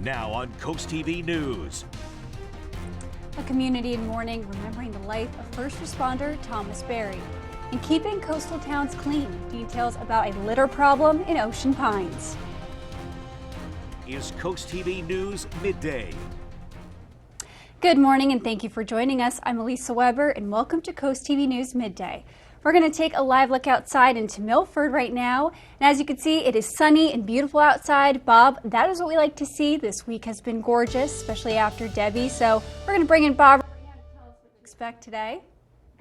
Now on CoastTV News. A community in mourning remembering the life of first responder Thomas Berry. And keeping coastal towns clean, details about a litter problem in Ocean Pines. Is CoastTV News Midday. Good morning and thank you for joining us. I'm Elisa Weber and welcome to CoastTV News Midday. We're going to take a live look outside into Milford right now. And as you can see, it is sunny and beautiful outside. Bob, that is what we like to see. This week has been gorgeous, especially after Debbie. So we're going to bring in Bob right now to tell us what to expect today.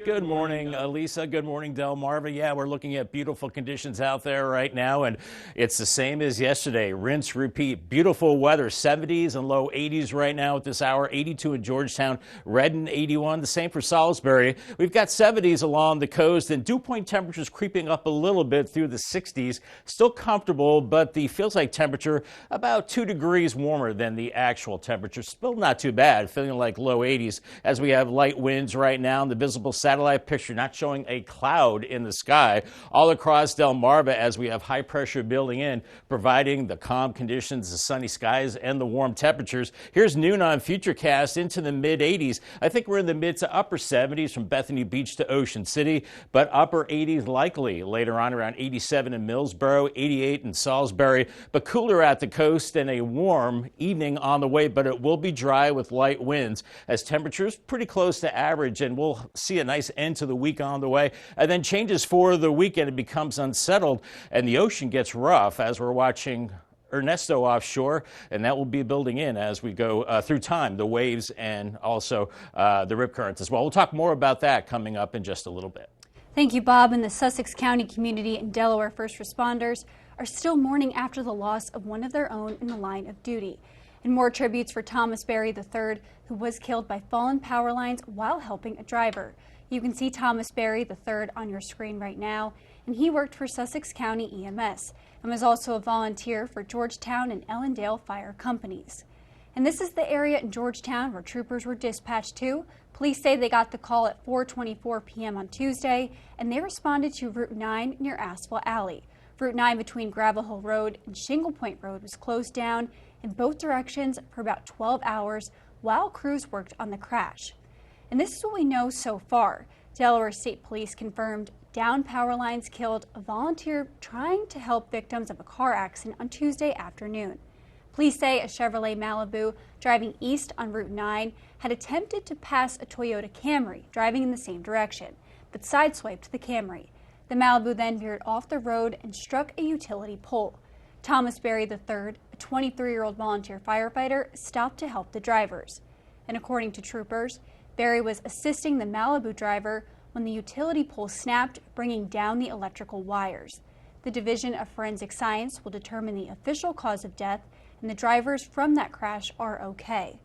Good morning, Lisa. Good morning, Delmarva. Yeah, we're looking at beautiful conditions out there right now, and it's the same as yesterday. Rinse, repeat. Beautiful weather, 70s and low 80s right now at this hour. 82 in Georgetown, Redden 81. The same for Salisbury. We've got 70s along the coast, and dew point temperatures creeping up a little bit through the 60s. Still comfortable, but the feels like temperature about 2 degrees warmer than the actual temperature. Still not too bad, feeling like low 80s as we have light winds right now. The visible satellite picture not showing a cloud in the sky all across Delmarva as we have high pressure building in, providing the calm conditions, the sunny skies, and the warm temperatures. Here's noon on Futurecast into the mid 80s. I think we're in the mid to upper 70s from Bethany Beach to Ocean City, but upper 80s likely later on, around 87 in Millsboro, 88 in Salisbury, but cooler at the coast and a warm evening on the way, but it will be dry with light winds as temperatures pretty close to average, and we'll see a nice end to the week on the way, and then changes for the weekend. It becomes unsettled and the ocean gets rough as we're watching Ernesto offshore, and that will be building in as we go through time, the waves and also the rip currents as well. We'll talk more about that coming up in just a little bit. Thank you, Bob. And the Sussex County community and Delaware first responders are still mourning after the loss of one of their own in the line of duty. And more tributes for Thomas Berry III, who was killed by fallen power lines while helping a driver. You can see Thomas Berry III on your screen right now, and he worked for Sussex County EMS and was also a volunteer for Georgetown and Ellendale fire companies. And this is the area in Georgetown where troopers were dispatched to. Police say they got the call at 4:24 p.m. on Tuesday, and they responded to Route 9 near Asphalt Alley. Route 9 between Gravel Hill Road and Shingle Point Road was closed down in both directions for about 12 hours while crews worked on the crash. And this is what we know so far. Delaware State Police confirmed downed power lines killed a volunteer trying to help victims of a car accident on Tuesday afternoon. Police say a Chevrolet Malibu driving east on Route 9 had attempted to pass a Toyota Camry driving in the same direction, but sideswiped the Camry. The Malibu then veered off the road and struck a utility pole. Thomas Berry III, a 23-year-old volunteer firefighter, stopped to help the drivers. And according to troopers, Berry was assisting the Malibu driver when the utility pole snapped, bringing down the electrical wires. The Division of Forensic Science will determine the official cause of death, and the drivers from that crash are okay.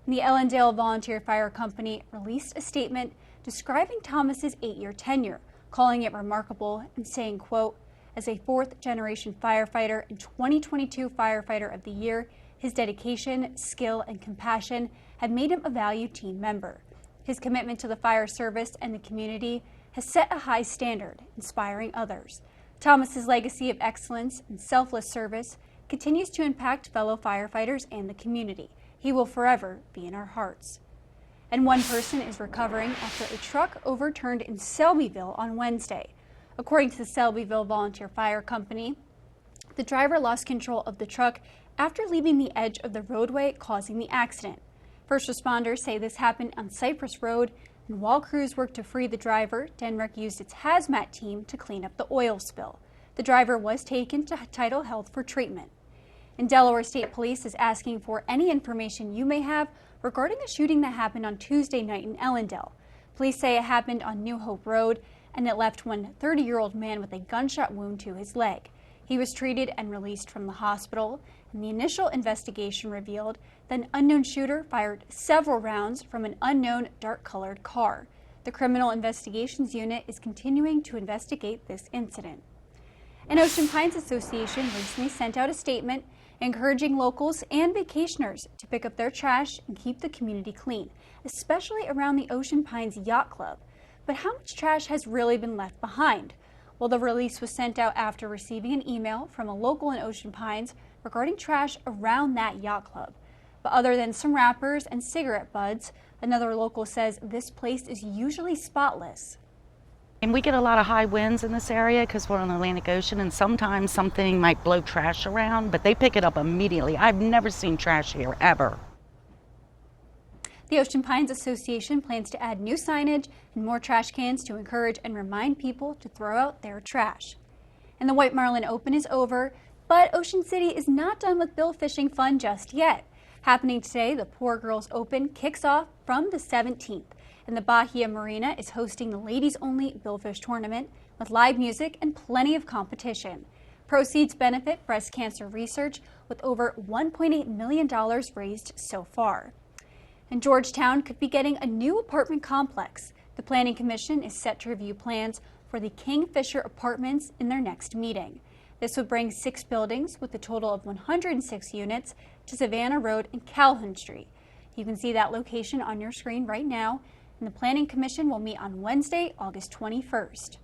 And the Ellendale Volunteer Fire Company released a statement describing Thomas's 8-year tenure, calling it remarkable and saying, quote, "As a fourth-generation firefighter and 2022 Firefighter of the Year, his dedication, skill, and compassion have made him a valued team member. His commitment to the fire service and the community has set a high standard, inspiring others. Thomas's legacy of excellence and selfless service continues to impact fellow firefighters and the community. He will forever be in our hearts." And one person is recovering after a truck overturned in Selbyville on Wednesday. According to the Selbyville Volunteer Fire Company, the driver lost control of the truck after leaving the edge of the roadway, causing the accident. First responders say this happened on Cypress Road, and while crews worked to free the driver, Denrick used its hazmat team to clean up the oil spill. The driver was taken to Tidal Health for treatment. And Delaware State Police is asking for any information you may have regarding a shooting that happened on Tuesday night in Ellendale. Police say it happened on New Hope Road, and it left one 30-year-old man with a gunshot wound to his leg. He was treated and released from the hospital, and the initial investigation revealed that an unknown shooter fired several rounds from an unknown dark-colored car. The Criminal Investigations Unit is continuing to investigate this incident. An Ocean Pines Association recently sent out a statement encouraging locals and vacationers to pick up their trash and keep the community clean, especially around the Ocean Pines Yacht Club. But how much trash has really been left behind? Well, the release was sent out after receiving an email from a local in Ocean Pines regarding trash around that yacht club. But other than some wrappers and cigarette butts, another local says this place is usually spotless. And we get a lot of high winds in this area because we're on the Atlantic Ocean, and sometimes something might blow trash around, but they pick it up immediately. I've never seen trash here, ever. The Ocean Pines Association plans to add new signage and more trash cans to encourage and remind people to throw out their trash. And the White Marlin Open is over, but Ocean City is not done with bill fishing fun just yet. Happening today, the Poor Girls Open kicks off from the 17th. And the Bahia Marina is hosting the ladies-only billfish tournament with live music and plenty of competition. Proceeds benefit breast cancer research with over $1.8 million raised so far. And Georgetown could be getting a new apartment complex. The Planning Commission is set to review plans for the Kingfisher Apartments in their next meeting. This would bring 6 buildings with a total of 106 units to Savannah Road and Calhoun Street. You can see that location on your screen right now. And the Planning Commission will meet on Wednesday, August 21st.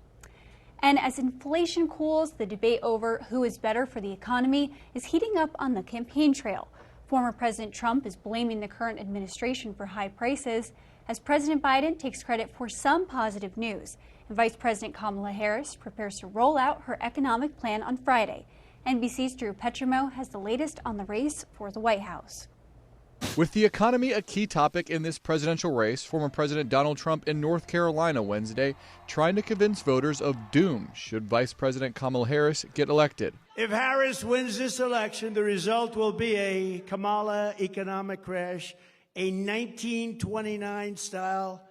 And as inflation cools, the debate over who is better for the economy is heating up on the campaign trail. Former President Trump is blaming the current administration for high prices, as President Biden takes credit for some positive news. And Vice President Kamala Harris prepares to roll out her economic plan on Friday. NBC's Drew Petrimo has the latest on the race for the White House. With the economy a key topic in this presidential race, former President Donald Trump in North Carolina Wednesday trying to convince voters of doom should Vice President Kamala Harris get elected. If Harris wins this election, the result will be a Kamala economic crash, a 1929-style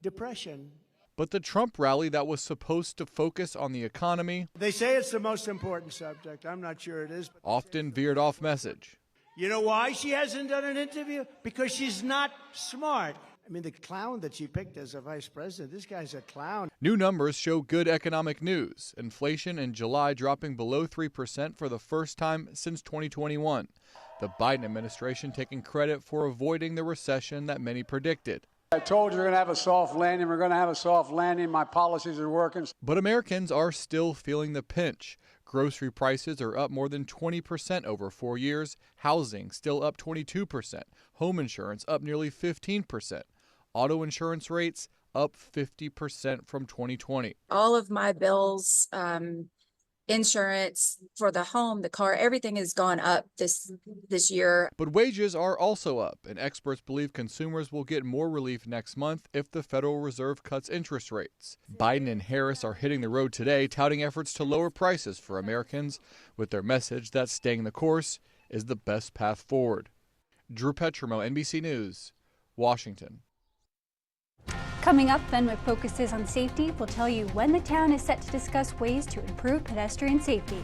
depression. But the Trump rally that was supposed to focus on the economy, They say it's the most important subject. I'm not sure it is. often veered off message. You know why she hasn't done an interview? Because she's not smart. I mean, the clown that she picked as a vice president, this guy's a clown. New numbers show good economic news. Inflation in July dropping below 3% for the first time since 2021. The Biden administration taking credit for avoiding the recession that many predicted. I told you we're going to have a soft landing. We're going to have a soft landing. My policies are working. But Americans are still feeling the pinch. Grocery prices are up more than 20% over 4 years. Housing still up 22%. Home insurance up nearly 15%. Auto insurance rates up 50% from 2020. All of my bills, insurance for the home, the car, everything has gone up this year. But wages are also up, and experts believe consumers will get more relief next month if the Federal Reserve cuts interest rates. Biden and Harris are hitting the road today, touting efforts to lower prices for Americans, with their message that staying the course is the best path forward. Drew Petrimo, NBC News, Washington. Coming up, Fenwick focuses on safety. We'll tell you when the town is set to discuss ways to improve pedestrian safety.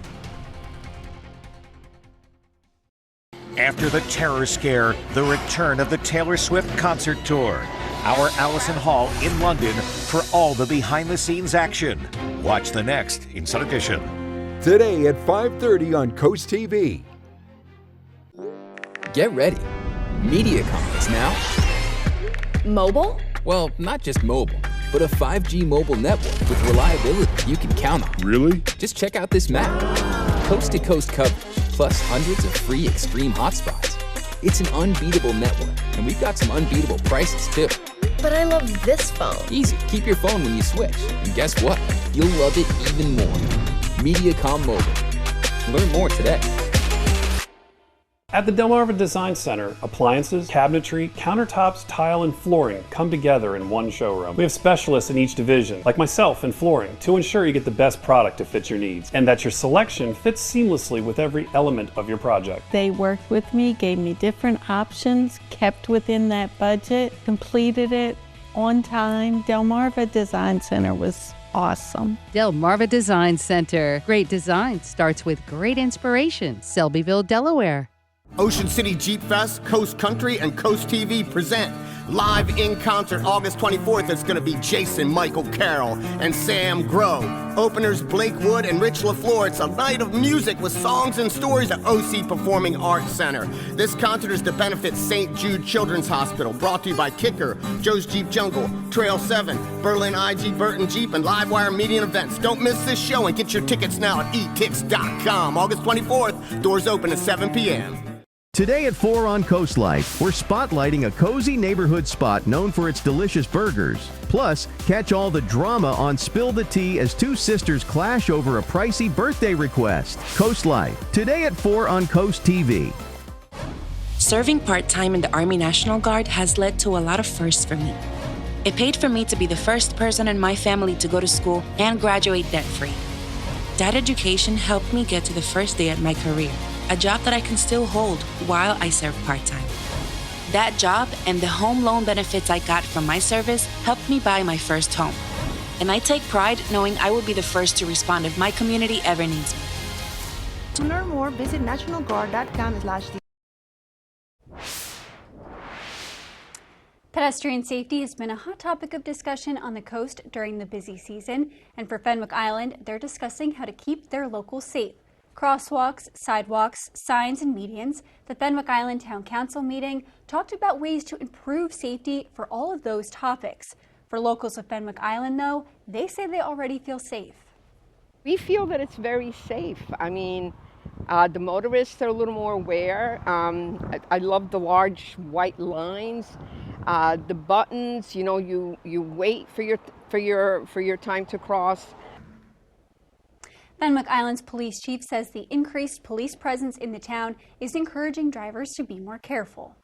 After the terror scare, the return of the Taylor Swift concert tour. Our Allison Hall in London for all the behind-the-scenes action. Watch the next Inside Edition. Today at 5:30 on CoastTV. Get ready. MediaCom is now Mobile? well, not just mobile, but a 5G mobile network with reliability you can count on. Really? Just check out this map. Coast-to-coast coverage, plus hundreds of free extreme hotspots. It's an unbeatable network, and we've got some unbeatable prices, too. But I love this phone. Easy. Keep your phone when you switch. And guess what? You'll love it even more. MediaCom Mobile. Learn more today. At the Delmarva Design Center, appliances, cabinetry, countertops, tile, and flooring come together in one showroom. We have specialists in each division, like myself in flooring, to ensure you get the best product to fit your needs, and that your selection fits seamlessly with every element of your project. They worked with me, gave me different options, kept within that budget, completed it on time. Delmarva Design Center was awesome. Delmarva Design Center. Great design starts with great inspiration. Selbyville, Delaware. Ocean City Jeep Fest, Coast Country, and Coast TV present Live in concert August 24th, it's going to be Jason Michael Carroll and Sam Grow. Openers Blake Wood and Rich LaFleur. It's a night of music with songs and stories at OC Performing Arts Center. This concert is to benefit St. Jude Children's Hospital, brought to you by Kicker, Joe's Jeep Jungle, Trail 7, Berlin IG Burton Jeep, and Livewire Media and Events. Don't miss this show and get your tickets now at etix.com. August 24th, doors open at 7 p.m. Today at 4 on Coast Life, we're spotlighting a cozy neighborhood spot known for its delicious burgers. Plus, catch all the drama on Spill the Tea as two sisters clash over a pricey birthday request. Coast Life, today at 4 on Coast TV. Serving part-time in the Army National Guard has led to a lot of firsts for me. It paid for me to be the first person in my family to go to school and graduate debt-free. That education helped me get to the first day at my career, a job that I can still hold while I serve part-time. That job and the home loan benefits I got from my service helped me buy my first home. And I take pride knowing I will be the first to respond if my community ever needs me. To learn more, visit nationalguard.com/. Pedestrian safety has been a hot topic of discussion on the coast during the busy season, and for Fenwick Island, they're discussing how to keep their locals safe. Crosswalks, sidewalks, signs, and medians. The Fenwick Island Town Council meeting talked about ways to improve safety for all of those topics. For locals of Fenwick Island, though, they say they already feel safe. We feel that it's very safe. I mean, the motorists are a little more aware. I love the large white lines. The buttons, you know, you wait for your time to cross. Fenwick Island's police chief says the increased police presence in the town is encouraging drivers to be more careful.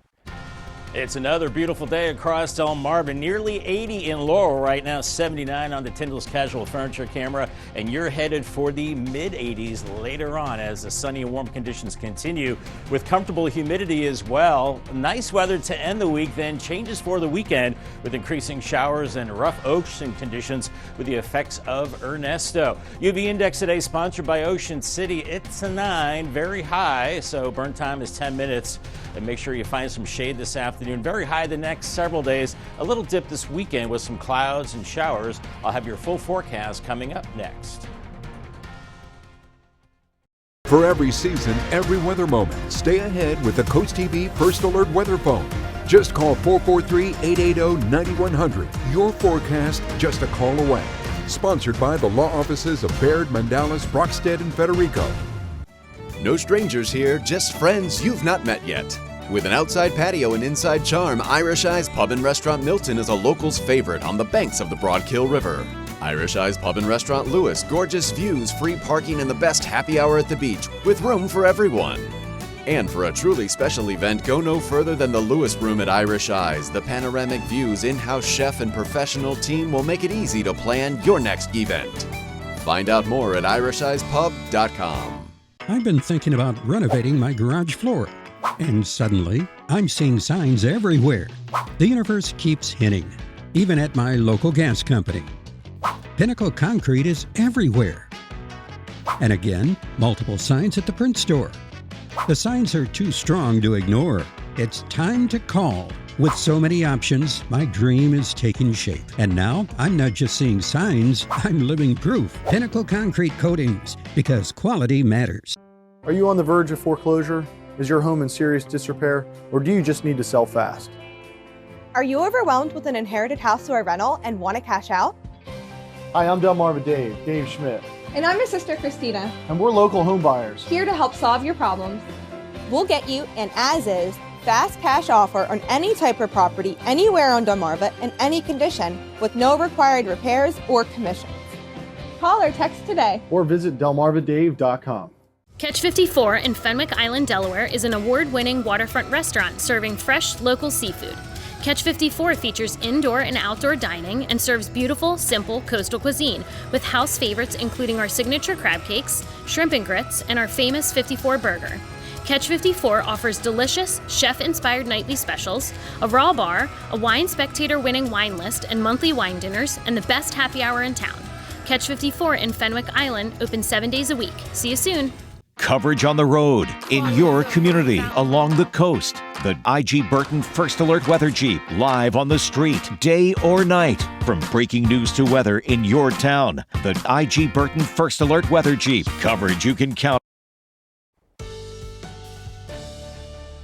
It's another beautiful day across Delmarva. Nearly 80 in Laurel right now, 79 on the Tyndall's Casual Furniture camera, and you're headed for the mid-80s later on as the sunny and warm conditions continue with comfortable humidity as well. Nice weather to end the week, then changes for the weekend with increasing showers and rough ocean conditions with the effects of Ernesto. UV index today sponsored by Ocean City. It's a 9, very high, so burn time is 10 minutes. And make sure you find some shade this afternoon. Very high the next several days. A little dip this weekend with some clouds and showers. I'll have your full forecast coming up next. For every season, every weather moment, stay ahead with the CoastTV First Alert Weather Phone. Just call 443-880-9100. Your forecast just a call away. Sponsored by the law offices of Baird, Mandalis, Brockstead, and Federico. No strangers here, just friends you've not met yet. With an outside patio and inside charm, Irish Eyes Pub and Restaurant Milton is a local's favorite on the banks of the Broadkill River. Irish Eyes Pub and Restaurant Lewis, gorgeous views, free parking, and the best happy hour at the beach, with room for everyone. And for a truly special event, go no further than the Lewis Room at Irish Eyes. The panoramic views, in-house chef, and professional team will make it easy to plan your next event. Find out more at irisheyespub.com. I've been thinking about renovating my garage floor, and suddenly I'm seeing signs everywhere. The universe keeps hinting, even at my local gas company. Pinnacle Concrete is everywhere. And again, multiple signs at the print store. The signs are too strong to ignore. It's time to call. With so many options, my dream is taking shape. And now, I'm not just seeing signs, I'm living proof. Pinnacle Concrete Coatings, because quality matters. Are you on the verge of foreclosure? Is your home in serious disrepair? Or do you just need to sell fast? Are you overwhelmed with an inherited house or a rental and want to cash out? Hi, I'm Delmarva Dave Schmidt. And I'm his sister Christina. And we're local home buyers. Here to help solve your problems. We'll get you an as-is, fast cash offer on any type of property anywhere on Delmarva in any condition with no required repairs or commissions. Call or text today. Or visit delmarvadave.com. Catch 54 in Fenwick Island, Delaware is an award-winning waterfront restaurant serving fresh local seafood. Catch 54 features indoor and outdoor dining and serves beautiful, simple coastal cuisine with house favorites including our signature crab cakes, shrimp and grits, and our famous 54 burger. Catch 54 offers delicious, chef-inspired nightly specials, a raw bar, a wine spectator-winning wine list and monthly wine dinners, and the best happy hour in town. Catch 54 in Fenwick Island, open 7 days a week. See you soon. Coverage on the road, in your community, along the coast. The IG Burton First Alert Weather Jeep, live on the street, day or night. From breaking news to weather in your town. The IG Burton First Alert Weather Jeep, coverage you can count.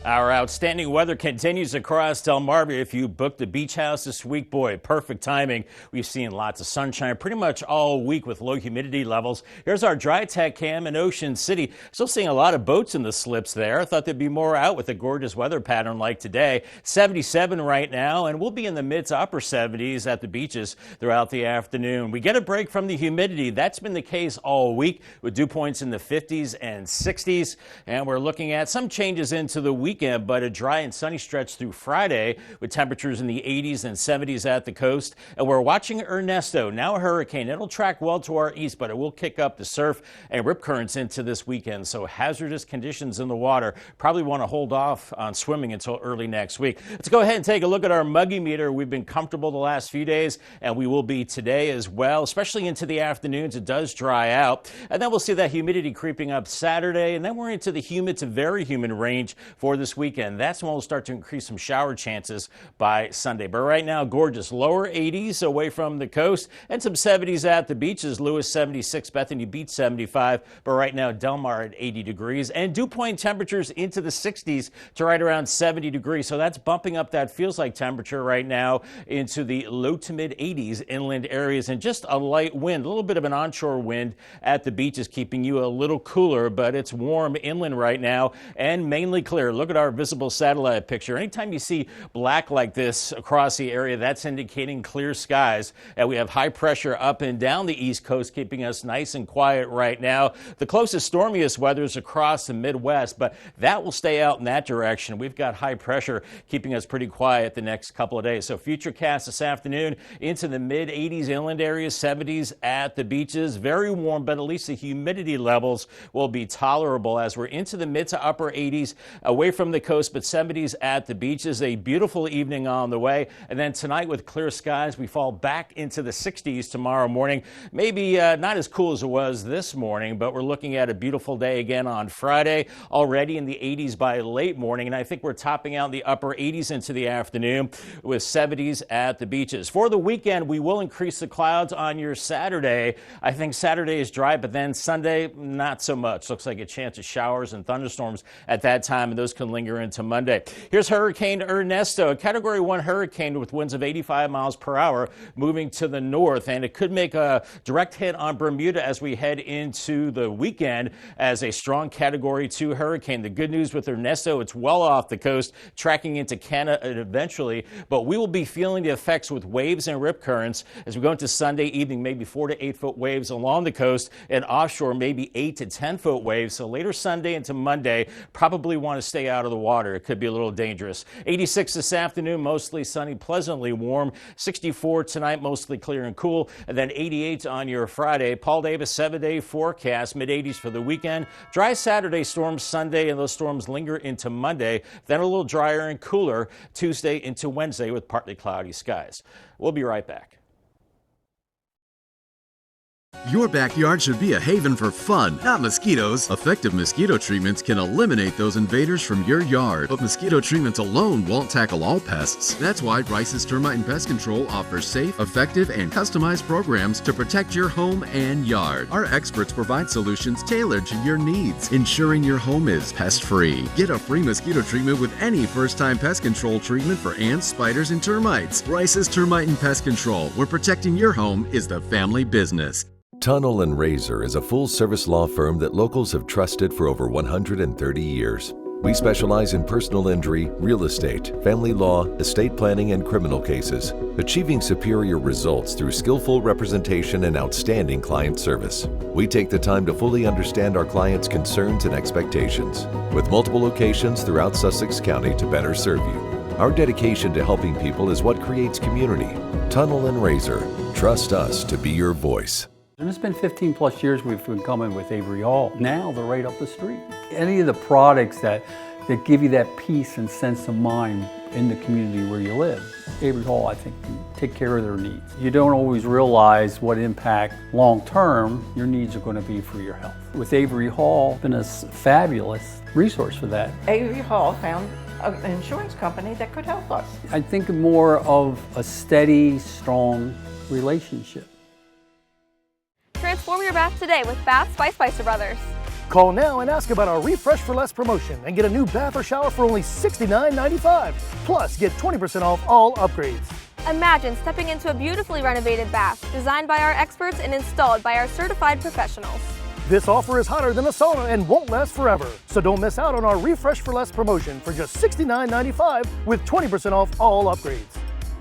Our outstanding weather continues across Delmarva. If you booked the beach house this week, boy, perfect timing. We've seen lots of sunshine pretty much all week with low humidity levels. Here's our dry tech cam in Ocean City. Still seeing a lot of boats in the slips there. Thought there'd be more out with a gorgeous weather pattern like today. 77 right now, and we'll be in the mid to upper 70s at the beaches throughout the afternoon. We get a break from the humidity. That's been the case all week with dew points in the 50s and 60s. And we're looking at some changes into the weekend, but a dry and sunny stretch through Friday with temperatures in the 80s and 70s at the coast. And we're watching Ernesto, now a hurricane. It'll track well to our east, but it will kick up the surf and rip currents into this weekend. So hazardous conditions in the water. Probably want to hold off on swimming until early next week. Let's go ahead and take a look at our muggy meter. We've been comfortable the last few days, and we will be today as well, especially into the afternoons. It does dry out. And then we'll see that humidity creeping up Saturday, and then we're into the humid to very humid range for this weekend. That's when we'll start to increase some shower chances by Sunday. But right now, gorgeous. Lower 80s away from the coast and some 70s at the beaches. Lewis 76, Bethany Beach 75. But right now, Del Mar at 80 degrees. And dew point temperatures into the 60s to right around 70 degrees. So that's bumping up that feels like temperature right now into the low to mid 80s inland areas. And just a light wind, a little bit of an onshore wind at the beaches, keeping you a little cooler. But it's warm inland right now and mainly clear. Look at our visible satellite picture. Anytime you see black like this across the area, that's indicating clear skies. And we have high pressure up and down the east coast, keeping us nice and quiet right now. The closest stormiest weather is across the Midwest, but that will stay out in that direction. We've got high pressure keeping us pretty quiet the next couple of days. So futurecast this afternoon into the mid 80s inland areas, 70s at the beaches. Very warm, but at least the humidity levels will be tolerable as we're into the mid to upper 80s away from the coast, but 70s at the beaches. A beautiful evening on the way. And then tonight with clear skies, we fall back into the 60s tomorrow morning. Maybe not as cool as it was this morning, but we're looking at a beautiful day again on Friday, already in the 80s by late morning. And I think we're topping out the upper 80s into the afternoon with 70s at the beaches. For the weekend, we will increase the clouds on your Saturday. I think Saturday is dry, but then Sunday, not so much. Looks like a chance of showers and thunderstorms at that time, and those can linger into Monday. Here's Hurricane Ernesto, a Category 1 hurricane with winds of 85 miles per hour moving to the north, and it could make a direct hit on Bermuda as we head into the weekend as a strong Category 2 hurricane. The good news with Ernesto, it's well off the coast, tracking into Canada eventually, but we will be feeling the effects with waves and rip currents as we go into Sunday evening, maybe 4 to 8 foot waves along the coast, and offshore maybe 8 to 10 foot waves. So later Sunday into Monday, probably want to stay out of the water. It could be a little dangerous. 86 this afternoon, mostly sunny, pleasantly warm. 64 tonight, mostly clear and cool. And then 88 on your Friday. Paul Davis 7-day forecast, mid-80s for the weekend. Dry Saturday, storms Sunday, and those storms linger into Monday. Then a little drier and cooler Tuesday into Wednesday with partly cloudy skies. We'll be right back. Your backyard should be a haven for fun, not mosquitoes. Effective mosquito treatments can eliminate those invaders from your yard, but mosquito treatments alone won't tackle all pests. That's why Rice's Termite and Pest Control offers safe, effective, and customized programs to protect your home and yard. Our experts provide solutions tailored to your needs, ensuring your home is pest-free. Get a free mosquito treatment with any first-time pest control treatment for ants, spiders, and termites. Rice's Termite and Pest Control, where protecting your home is the family business. Tunnel & Razor is a full-service law firm that locals have trusted for over 130 years. We specialize in personal injury, real estate, family law, estate planning, and criminal cases, achieving superior results through skillful representation and outstanding client service. We take the time to fully understand our clients' concerns and expectations, with multiple locations throughout Sussex County to better serve you. Our dedication to helping people is what creates community. Tunnel & Razor. Trust us to be your voice. And it's been 15 plus years we've been coming with Avery Hall. Now they're right up the street. Any of the products that give you that peace and sense of mind in the community where you live. Avery Hall, I think, can take care of their needs. You don't always realize what impact long-term your needs are going to be for your health. With Avery Hall, it's been a fabulous resource for that. Avery Hall found an insurance company that could help us. I think more of a steady, strong relationship. Transform your bath today with Baths by Spicer Brothers. Call now and ask about our Refresh for Less promotion and get a new bath or shower for only $69.95. Plus, get 20% off all upgrades. Imagine stepping into a beautifully renovated bath designed by our experts and installed by our certified professionals. This offer is hotter than a sauna and won't last forever. So don't miss out on our Refresh for Less promotion for just $69.95 with 20% off all upgrades.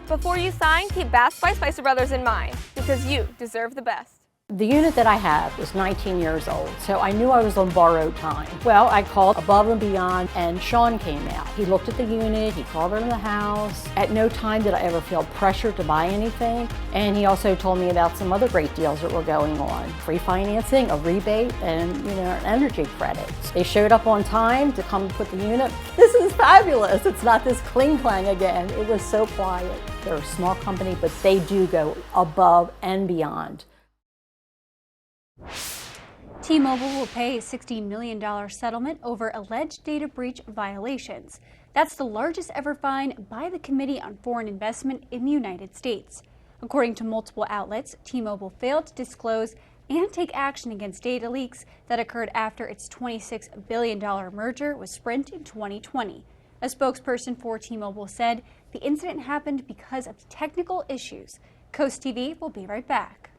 Before you sign, keep Baths by Spicer Brothers in mind because you deserve the best. The unit that I have was 19 years old, so I knew I was on borrowed time. Well, I called Above and Beyond, and Sean came out. He looked at the unit, he called around the house. At no time did I ever feel pressure to buy anything, and he also told me about some other great deals that were going on. Free financing, a rebate, and an energy credit. They showed up on time to come put the unit. This is fabulous. It's not this cling clang again. It was so quiet. They're a small company, but they do go above and beyond. T-Mobile will pay a $60 million settlement over alleged data breach violations. That's the largest ever fine by the Committee on Foreign Investment in the United States. According to multiple outlets, T-Mobile failed to disclose and take action against data leaks that occurred after its $26 billion merger with Sprint in 2020. A spokesperson for T-Mobile said the incident happened because of technical issues. CoastTV will be right back.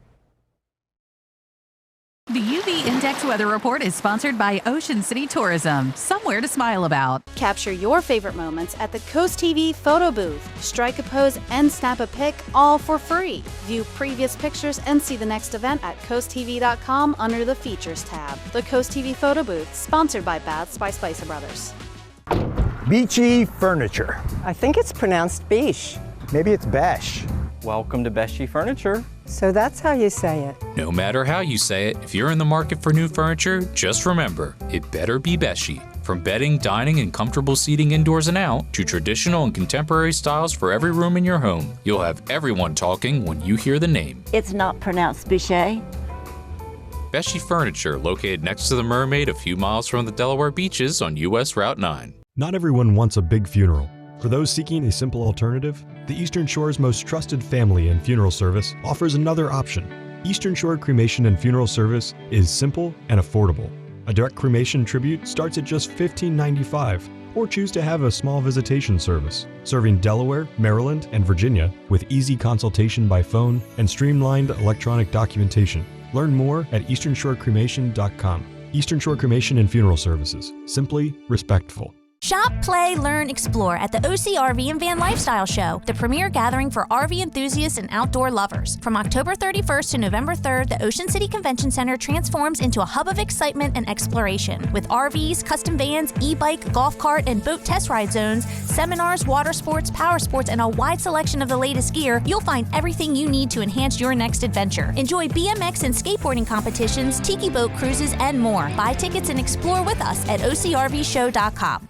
The UV Index Weather Report is sponsored by Ocean City Tourism, somewhere to smile about. Capture your favorite moments at the CoastTV photo booth. Strike a pose and snap a pic, all for free. View previous pictures and see the next event at coasttv.com under the Features tab. The CoastTV photo booth, sponsored by Baths by Spicer Brothers. Beachy Furniture. I think it's pronounced beige. Maybe it's besh. Welcome to Beachy Furniture. So that's how you say it. No matter how you say it, if you're in the market for new furniture, just remember, it better be Beachy. From bedding, dining, and comfortable seating indoors and out, to traditional and contemporary styles for every room in your home, you'll have everyone talking when you hear the name. It's not pronounced Bichet. Beachy Furniture, located next to the Mermaid a few miles from the Delaware beaches on US Route 9. Not everyone wants a big funeral. For those seeking a simple alternative, the Eastern Shore's most trusted family and funeral service offers another option. Eastern Shore Cremation and Funeral Service is simple and affordable. A direct cremation tribute starts at just $15.95, or choose to have a small visitation service, serving Delaware, Maryland, and Virginia with easy consultation by phone and streamlined electronic documentation. Learn more at easternshorecremation.com. Eastern Shore Cremation and Funeral Services. Simply respectful. Shop, play, learn, explore at the OCRV and Van Lifestyle Show, the premier gathering for RV enthusiasts and outdoor lovers. From October 31st to November 3rd, the Ocean City Convention Center transforms into a hub of excitement and exploration. With RVs, custom vans, e-bike, golf cart, and boat test ride zones, seminars, water sports, power sports, and a wide selection of the latest gear, you'll find everything you need to enhance your next adventure. Enjoy BMX and skateboarding competitions, tiki boat cruises, and more. Buy tickets and explore with us at OCRVshow.com.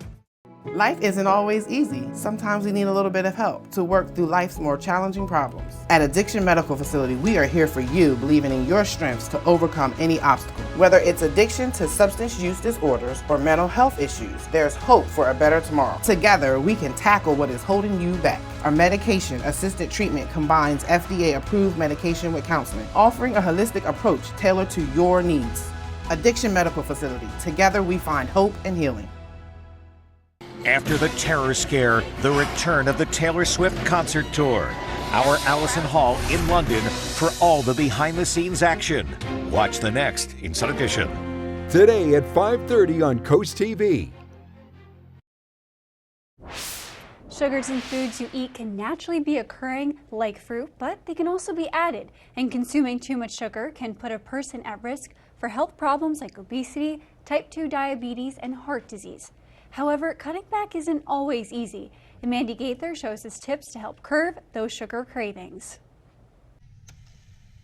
Life isn't always easy. Sometimes we need a little bit of help to work through life's more challenging problems. At Addiction Medical Facility, we are here for you, believing in your strengths to overcome any obstacle. Whether it's addiction to substance use disorders or mental health issues, there's hope for a better tomorrow. Together, we can tackle what is holding you back. Our medication-assisted treatment combines FDA-approved medication with counseling, offering a holistic approach tailored to your needs. Addiction Medical Facility. Together, we find hope and healing. After the terror scare, the return of the Taylor Swift concert tour. Our Allison Hall in London for all the behind-the-scenes action. Watch the next Inside Edition. Today at 5:30 on CoastTV. Sugars in foods you eat can naturally be occurring like fruit, but they can also be added. And consuming too much sugar can put a person at risk for health problems like obesity, type 2 diabetes, and heart disease. However, cutting back isn't always easy, and Mandy Gaither shows us tips to help curb those sugar cravings.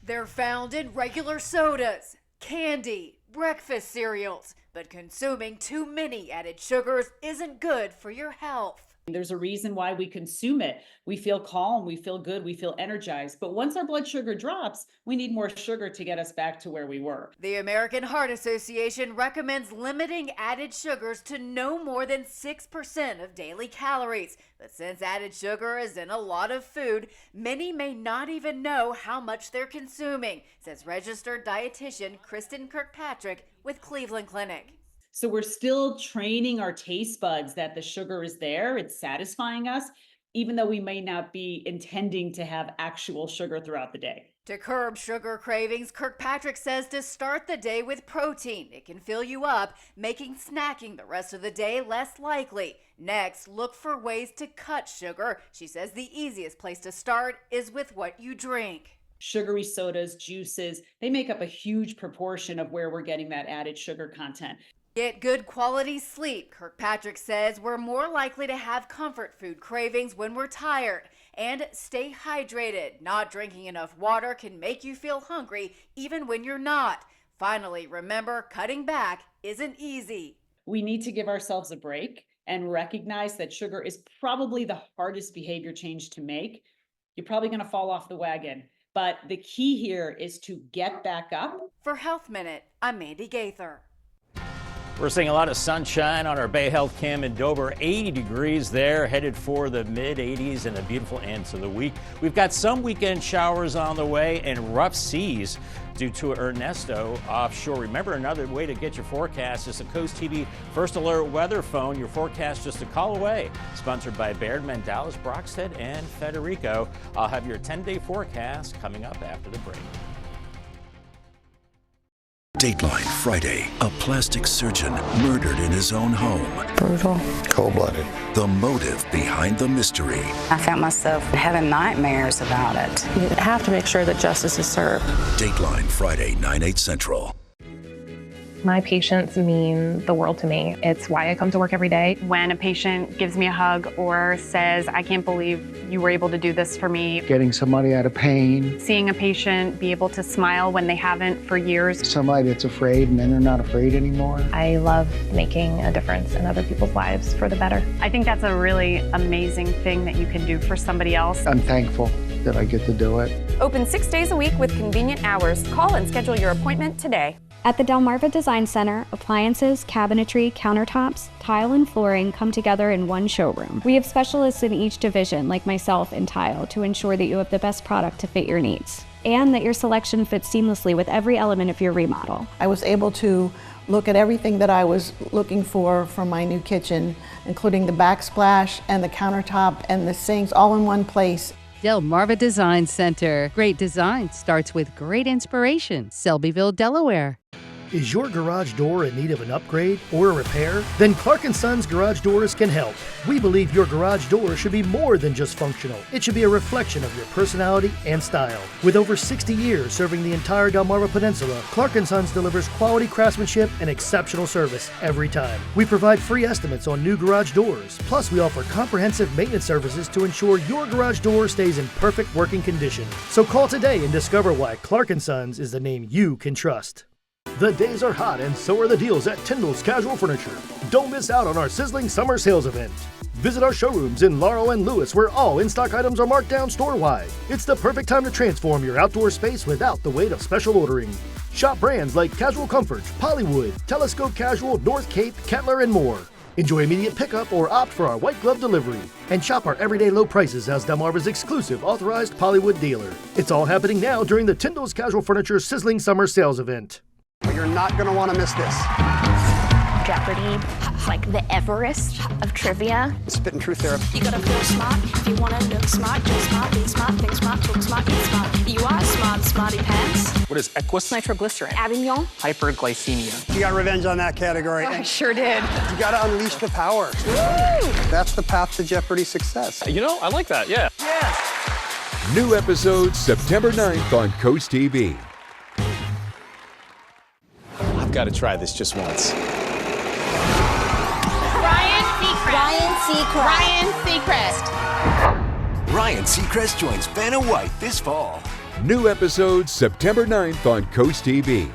They're found in regular sodas, candy, breakfast cereals, but consuming too many added sugars isn't good for your health. There's a reason why we consume it. We feel calm, we feel good, we feel energized. But once our blood sugar drops, we need more sugar to get us back to where we were. The American Heart Association recommends limiting added sugars to no more than 6% of daily calories. But since added sugar is in a lot of food, many may not even know how much they're consuming, says registered dietitian Kristen Kirkpatrick with Cleveland Clinic. So we're still training our taste buds that the sugar is there, it's satisfying us, even though we may not be intending to have actual sugar throughout the day. To curb sugar cravings, Kirkpatrick says to start the day with protein. It can fill you up, making snacking the rest of the day less likely. Next, look for ways to cut sugar. She says the easiest place to start is with what you drink. Sugary sodas, juices, they make up a huge proportion of where we're getting that added sugar content. Get good quality sleep. Kirkpatrick says we're more likely to have comfort food cravings when we're tired. And stay hydrated. Not drinking enough water can make you feel hungry even when you're not. Finally, remember, cutting back isn't easy. We need to give ourselves a break and recognize that sugar is probably the hardest behavior change to make. You're probably going to fall off the wagon. But the key here is to get back up. For Health Minute, I'm Mandy Gaither. We're seeing a lot of sunshine on our Bay Health Cam in Dover. 80 degrees there, headed for the mid-80s and a beautiful end to the week. We've got some weekend showers on the way and rough seas due to Ernesto offshore. Remember, another way to get your forecast is the CoastTV First Alert Weather Phone. Your forecast just a call away. Sponsored by Baird, Mandalis, Brockstead, and Federico. I'll have your 10-day forecast coming up after the break. Dateline Friday, a plastic surgeon murdered in his own home. Brutal. Cold-blooded. The motive behind the mystery. I found myself having nightmares about it. You have to make sure that justice is served. Dateline Friday, 9/8 Central. My patients mean the world to me. It's why I come to work every day. When a patient gives me a hug or says, I can't believe you were able to do this for me. Getting somebody out of pain. Seeing a patient be able to smile when they haven't for years. Somebody that's afraid and then they're not afraid anymore. I love making a difference in other people's lives for the better. I think that's a really amazing thing that you can do for somebody else. I'm thankful that I get to do it. Open 6 days a week with convenient hours. Call and schedule your appointment today. At the Delmarva Design Center, appliances, cabinetry, countertops, tile, and flooring come together in one showroom. We have specialists in each division, like myself in tile, to ensure that you have the best product to fit your needs, and that your selection fits seamlessly with every element of your remodel. I was able to look at everything that I was looking for my new kitchen, including the backsplash and the countertop and the sinks all in one place. Delmarva Design Center. Great design starts with great inspiration. Selbyville, Delaware. Is your garage door in need of an upgrade or a repair? Then Clark & Sons Garage Doors can help. We believe your garage door should be more than just functional. It should be a reflection of your personality and style. With over 60 years serving the entire Delmarva Peninsula, Clark & Sons delivers quality craftsmanship and exceptional service every time. We provide free estimates on new garage doors. Plus, we offer comprehensive maintenance services to ensure your garage door stays in perfect working condition. So call today and discover why Clark & Sons is the name you can trust. The days are hot and so are the deals at Tyndall's Casual Furniture. Don't miss out on our sizzling summer sales event. Visit our showrooms in Laurel and Lewis where all in-stock items are marked down store-wide. It's the perfect time to transform your outdoor space without the weight of special ordering. Shop brands like Casual Comfort, Pollywood, Telescope Casual, North Cape, Kettler, and more. Enjoy immediate pickup or opt for our white glove delivery. And shop our everyday low prices as Delmarva's exclusive authorized Pollywood dealer. It's all happening now during the Tyndall's Casual Furniture Sizzling Summer Sales event. You're not going to want to miss this. Jeopardy, like the Everest of trivia. Spit and truth therapy. You gotta feel smart if you wanna look smart. Just smart, be smart, think smart, talk smart, get smart. You are smart, smarty pants. What is Equus? Nitroglycerin. Avignon. Hyperglycemia. You got revenge on that category. Oh, I sure did. You gotta unleash the power. Woo! That's the path to Jeopardy success. You know, I like that, yeah. Yes! New episodes September 9th on CoastTV. I've got to try this just once. Ryan Seacrest joins Vanna White this fall. New episodes September 9th on CoastTV.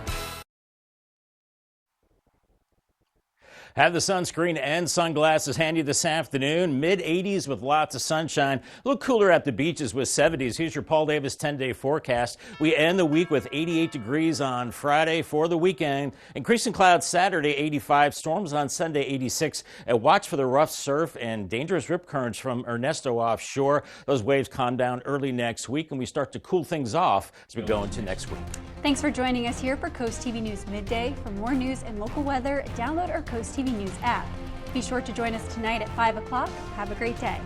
Have the sunscreen and sunglasses handy this afternoon. Mid-80s with lots of sunshine. A little cooler at the beaches with 70s. Here's your Paul Davis 10-day forecast. We end the week with 88 degrees on Friday for the weekend. Increasing clouds Saturday, 85. Storms on Sunday, 86. And watch for the rough surf and dangerous rip currents from Ernesto offshore. Those waves calm down early next week, and we start to cool things off as we go into next week. Thanks for joining us here for Coast TV News Midday. For more news and local weather, download our Coast TV News app. Be sure to join us tonight at 5 o'clock. Have a great day.